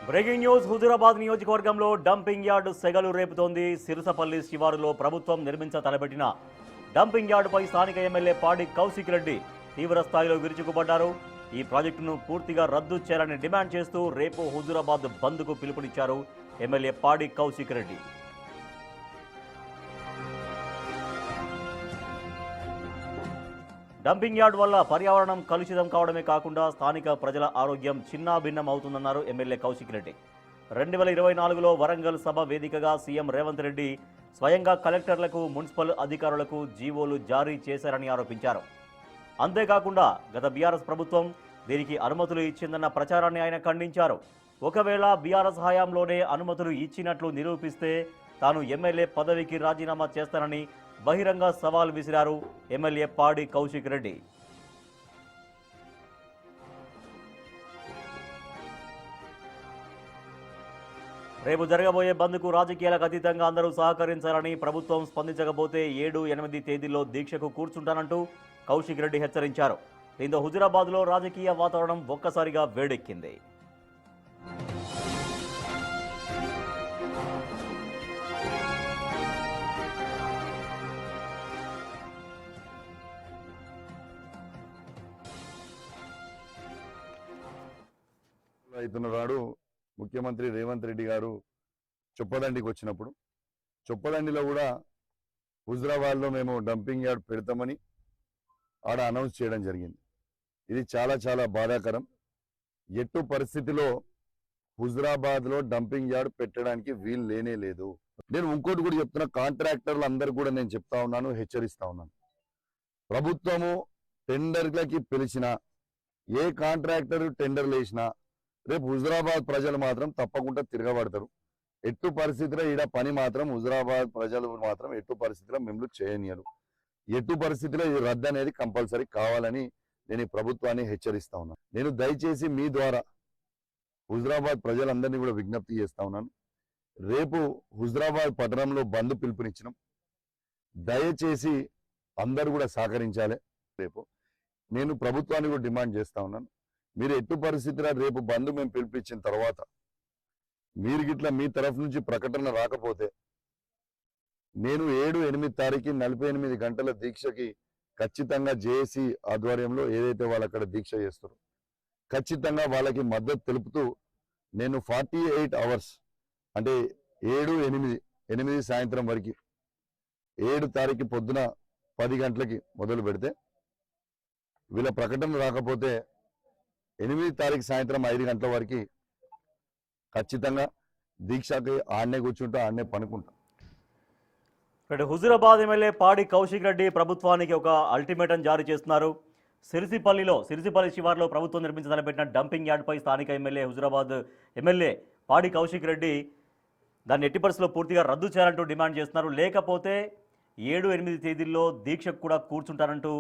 Breaking news. Huzurabad నియోజకవర్గంలో dumping yard సెగలు రేపుతోంది. సిరసపల్లి శివారులో ప్రభుత్వం నిర్మించ తలపెట్టిన డంపింగ్ యార్డుపై స్థానిక ఎమ్మెల్యే పాడి కౌశిక్ రెడ్డి తీవ్ర స్థాయిలో విరుచుకుపడ్డారు. ఈ ప్రాజెక్టును పూర్తిగా రద్దు చేయాలని డిమాండ్ చేస్తూ రేపు హుజూరాబాద్ బంద్కు పిలుపునిచ్చారు ఎమ్మెల్యే పాడి కౌశిక్ రెడ్డి. డంపింగ్ యార్డ్ వల్ల పర్యావరణం కలుషితం కావడమే కాకుండా స్థానిక ప్రజల ఆరోగ్యం చిన్నాభిన్నం అవుతుందన్నారు ఎమ్మెల్యే కౌశిక్ రెడ్డి. 2024లో వరంగల్ సభ వేదికగా సీఎం రేవంత్ రెడ్డి స్వయంగా కలెక్టర్లకు, మున్సిపల్ అధికారులకు జీవోలు జారీ చేశారని ఆరోపించారు. అంతేకాకుండా గత బీఆర్ఎస్ ప్రభుత్వం దీనికి అనుమతులు ఇచ్చిందన్న ప్రచారాన్ని ఆయన ఖండించారు. ఒకవేళ బీఆర్ఎస్ హయాంలోనే అనుమతులు ఇచ్చినట్లు నిరూపిస్తే తాను ఎమ్మెల్యే పదవికి రాజీనామా చేస్తానని బహిరంగ సవాల్ విసిరారు ఎమ్మెల్యే పాడి కౌశిక్ రెడ్డి. రేపు జరగబోయే బంద్కు రాజకీయాలకు అతీతంగా అందరూ సహకరించాలని, ప్రభుత్వం స్పందించకపోతే 7, 8 తేదీల్లో దీక్షకు కూర్చుంటానంటూ కౌశిక్ రెడ్డి హెచ్చరించారు. దీంతో హుజూరాబాద్లో రాజకీయ వాతావరణం ఒక్కసారిగా వేడెక్కింది. అవుతున్నవాడు ముఖ్యమంత్రి రేవంత్ రెడ్డి గారు చొప్పదండికి వచ్చినప్పుడు చొప్పదండిలో కూడా హుజూరాబాద్లో మేము డంపింగ్ యార్డ్ పెడతామని ఆడ అనౌన్స్ చేయడం జరిగింది. ఇది చాలా చాలా బాధాకరం. ఎట్టు పరిస్థితిలో హుజూరాబాద్లో డంపింగ్ యార్డ్ పెట్టడానికి వీలు లేనే లేదు. నేను ఇంకోటి కూడా చెప్తున్నా, కాంట్రాక్టర్లు అందరు కూడా నేను చెప్తా ఉన్నాను, హెచ్చరిస్తా ఉన్నాను. ప్రభుత్వము టెండర్లకి పిలిచిన ఏ కాంట్రాక్టర్ టెండర్లు వేసినా రేపు హుజూరాబాద్ ప్రజలు మాత్రం తప్పకుండా తిరగబడతారు. ఎట్టు పరిస్థితిలో ఈడ పని మాత్రం హుజూరాబాద్ ప్రజలు మాత్రం ఎట్టు పరిస్థితిలో మిమ్మల్ని చేయనియరు. ఎట్టు పరిస్థితిలో ఈ రద్దు అనేది కంపల్సరీ కావాలని నేను ఈ ప్రభుత్వాన్ని హెచ్చరిస్తా ఉన్నాను. నేను దయచేసి మీ ద్వారా హుజూరాబాద్ ప్రజలందరినీ కూడా విజ్ఞప్తి చేస్తా ఉన్నాను. రేపు హుజూరాబాద్ పట్టణంలో బంద్ పిలుపునిచ్చినాం. దయచేసి అందరూ కూడా సహకరించాలి. రేపు నేను ప్రభుత్వాన్ని కూడా డిమాండ్ చేస్తా ఉన్నాను, మీరు ఎట్టు పరిస్థితిలో రేపు బంద్ మేము పిలిపించిన తర్వాత మీరు గిట్లా మీ తరఫు నుంచి ప్రకటన రాకపోతే నేను 7, 8 తారీఖు 48 గంటల దీక్షకి ఖచ్చితంగా జేఏసీ ఆధ్వర్యంలో ఏదైతే వాళ్ళు అక్కడ దీక్ష చేస్తారో ఖచ్చితంగా వాళ్ళకి మద్దతు తెలుపుతూ నేను 48 అవర్స్ అంటే 7, 8 సాయంత్రం వరకు 7 తారీఖు పొద్దున 10 గంటలకి మొదలు పెడితే వీళ్ళ ప్రకటన రాకపోతే 8 తారీఖు సాయంత్రం 5 గంటల వరకు ఖచ్చితంగా దీక్షకి ఆడనే కూర్చుంటా, ఆడనే పనుకుంటా. హుజూరాబాద్ ఎమ్మెల్యే పాడి కౌశిక్ రెడ్డి ప్రభుత్వానికి ఒక అల్టిమేటం జారీ చేస్తున్నారు. సిరిసిపల్లి శివార్లో ప్రభుత్వం నిర్మించి తలపెట్టిన డంపింగ్ యార్డ్పై స్థానిక హుజూరాబాద్ ఎమ్మెల్యే పాడి కౌశిక్ రెడ్డి దాన్ని ఎట్టి పరిస్థితుల్లో పూర్తిగా రద్దు చేయాలంటూ డిమాండ్ చేస్తున్నారు. లేకపోతే 7, 8 తేదీల్లో దీక్షకు కూడా కూర్చుంటారంటూ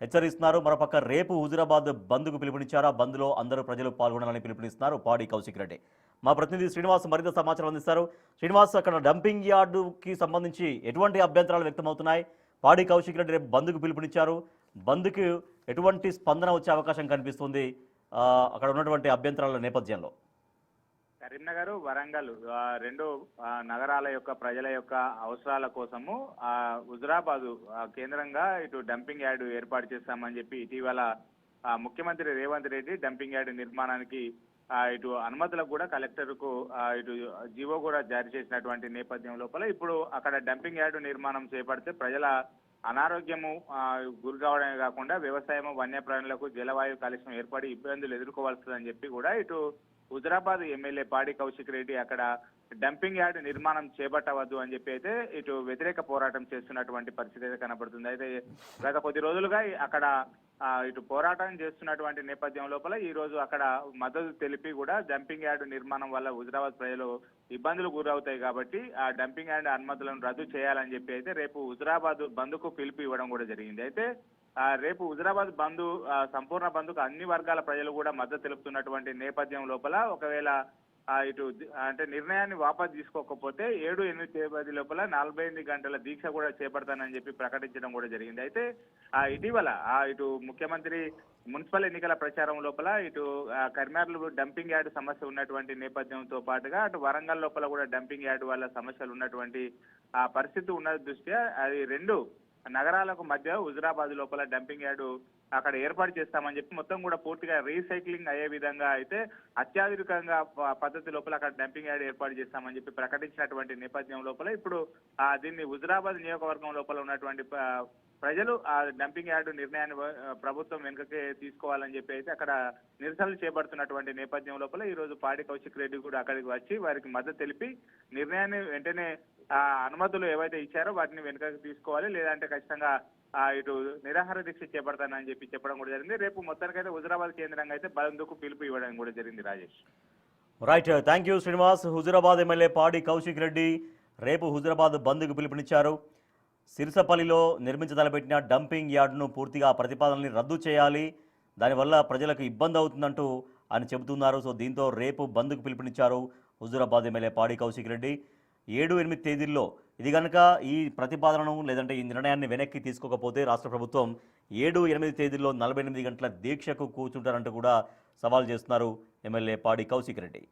హెచ్చరిస్తున్నారు. మరోపక్క రేపు హుజూరాబాద్ బంద్కు పిలుపునిచ్చారు. ఆ బంద్లో అందరూ ప్రజలు పాల్గొనాలని పిలుపునిస్తున్నారు పాడి కౌశిక్ రెడ్డి. మా ప్రతినిధి శ్రీనివాస్ మరింత సమాచారం అందిస్తారు. శ్రీనివాస్, అక్కడ డంపింగ్ యార్డుకి సంబంధించి ఎటువంటి అభ్యంతరాలు వ్యక్తమవుతున్నాయి? పాడి కౌశిక్ రెడ్డి రేపు బంద్కు పిలుపునిచ్చారు. బంద్కు ఎటువంటి స్పందన వచ్చే అవకాశం కనిపిస్తుంది అక్కడ ఉన్నటువంటి అభ్యంతరాల నేపథ్యంలో? కరీంనగర్, వరంగల్ రెండు నగరాల యొక్క ప్రజల యొక్క అవసరాల కోసము హుజూరాబాద్ కేంద్రంగా ఇటు డంపింగ్ యార్డ్ ఏర్పాటు చేస్తామని చెప్పి ఇటీవల ముఖ్యమంత్రి రేవంత్ రెడ్డి డంపింగ్ యార్డ్ నిర్మాణానికి ఇటు అనుమతులకు కూడా కలెక్టర్కు ఇటు జీవో కూడా జారీ చేసినటువంటి నేపథ్యం లోపల ఇప్పుడు అక్కడ డంపింగ్ యార్డు నిర్మాణం చేపడితే ప్రజల అనారోగ్యము గురి కావడమే కాకుండా వ్యవసాయము, వన్యప్రాణులకు జలవాయు కాలుష్యం ఏర్పడి ఇబ్బందులు ఎదుర్కోవాల్సిందని చెప్పి కూడా ఇటు హుజూరాబాద్ ఎమ్మెల్యే పాడి కౌశిక్ రెడ్డి అక్కడ డంపింగ్ యార్డ్ నిర్మాణం చేపట్టవద్దు అని చెప్పి అయితే ఇటు వ్యతిరేక పోరాటం చేస్తున్నటువంటి పరిస్థితి అయితే కనబడుతుంది. అయితే గత కొద్ది రోజులుగా అక్కడ ఇటు పోరాటం చేస్తున్నటువంటి నేపథ్యం లోపల ఈ రోజు అక్కడ మద్దతు తెలిపి కూడా డంపింగ్ యార్డ్ నిర్మాణం వల్ల హుజూరాబాద్ ప్రజలు ఇబ్బందులు గురవుతాయి కాబట్టి ఆ డంపింగ్ యార్డ్ అనుమతులను రద్దు చేయాలని చెప్పి అయితే రేపు హుజూరాబాద్ బంద్కు పిలుపు ఇవ్వడం కూడా జరిగింది. అయితే రేపు హుజూరాబాద్ బంద్ సంపూర్ణ బంద్కు అన్ని వర్గాల ప్రజలు కూడా మద్దతు తెలుపుతున్నటువంటి నేపథ్యం లోపల ఒకవేళ ఇటు అంటే నిర్ణయాన్ని వాపసు తీసుకోకపోతే 7, 8 తేదీ లోపల 48 గంటల దీక్ష కూడా చేపడతానని చెప్పి ప్రకటించడం కూడా జరిగింది. అయితే ఇటీవల ఇటు ముఖ్యమంత్రి మున్సిపల్ ఎన్నికల ప్రచారం లోపల ఇటు కరీంనగర్లో డంపింగ్ యార్డ్ సమస్య ఉన్నటువంటి నేపథ్యంతో పాటుగా అటు వరంగల్ లోపల కూడా డంపింగ్ యార్డ్ వల్ల సమస్యలు ఉన్నటువంటి ఆ పరిస్థితి ఉన్న దృష్ట్యా అది రెండు నగరాలకు మధ్య హుజురాబాద్ లోపల డంపింగ్ యార్డు అక్కడ ఏర్పాటు చేస్తామని చెప్పి మొత్తం కూడా పూర్తిగా రీసైక్లింగ్ అయ్యే విధంగా అయితే అత్యాధునికంగా పద్ధతి లోపల అక్కడ డంపింగ్ యార్డ్ ఏర్పాటు చేస్తామని చెప్పి ప్రకటించినటువంటి నేపథ్యం లోపల ఇప్పుడు దీన్ని హుజురాబాద్ నియోజకవర్గం లోపల ఉన్నటువంటి ప్రజలు ఆ డంపింగ్ యార్డు నిర్ణయాన్ని ప్రభుత్వం వెనుకకే తీసుకోవాలని చెప్పి అయితే అక్కడ నిరసనలు చేపడుతున్నటువంటి నేపథ్యం లోపల ఈ రోజు పాడి కౌశిక్ రెడ్డి కూడా అక్కడికి వచ్చి వారికి మద్దతు తెలిపి నిర్ణయాన్ని వెంటనే అనుమతులు ఏవైతే ఇచ్చారో వాటిని వెనుకకు తీసుకోవాలి, లేదంటే ఖచ్చితంగా ఇటు నిరాహార దీక్ష చేపడతానని చెప్పి చెప్పడం కూడా జరిగింది. రేపు మొత్తానికైతే హుజురాబాద్ కేంద్రంగా అయితే బంద్కు పిలుపు ఇవ్వడం కూడా జరిగింది. Rajesh. Right, thank you Srinivas. Huzurabad MLA పాడి కౌశిక్ రెడ్డి రేపు హుజురాబాద్ బంద్కు పిలుపునిచ్చారు. సిరిసపల్లిలో నిర్మించదలపెట్టిన డంపింగ్ యార్డును పూర్తిగా ప్రతిపాదనని రద్దు చేయాలి, దానివల్ల ప్రజలకు ఇబ్బంది అవుతుందంటూ ఆయన చెబుతున్నారు. సో దీంతో రేపు బంద్కు పిలుపునిచ్చారు హుజురాబాద్ ఎమ్మెల్యే పాడి కౌశిక్ రెడ్డి. 7-8 తేదీల్లో ఇది కనుక ఈ ప్రతిపాదనను లేదంటే ఈ నిర్ణయాన్ని వెనక్కి తీసుకోకపోతే రాష్ట్ర ప్రభుత్వం 7-8 తేదీల్లో 48 గంటల దీక్షకు కూర్చుంటారంటూ కూడా సవాల్ చేస్తున్నారు ఎమ్మెల్యే పాడి కౌశిక్ రెడ్డి.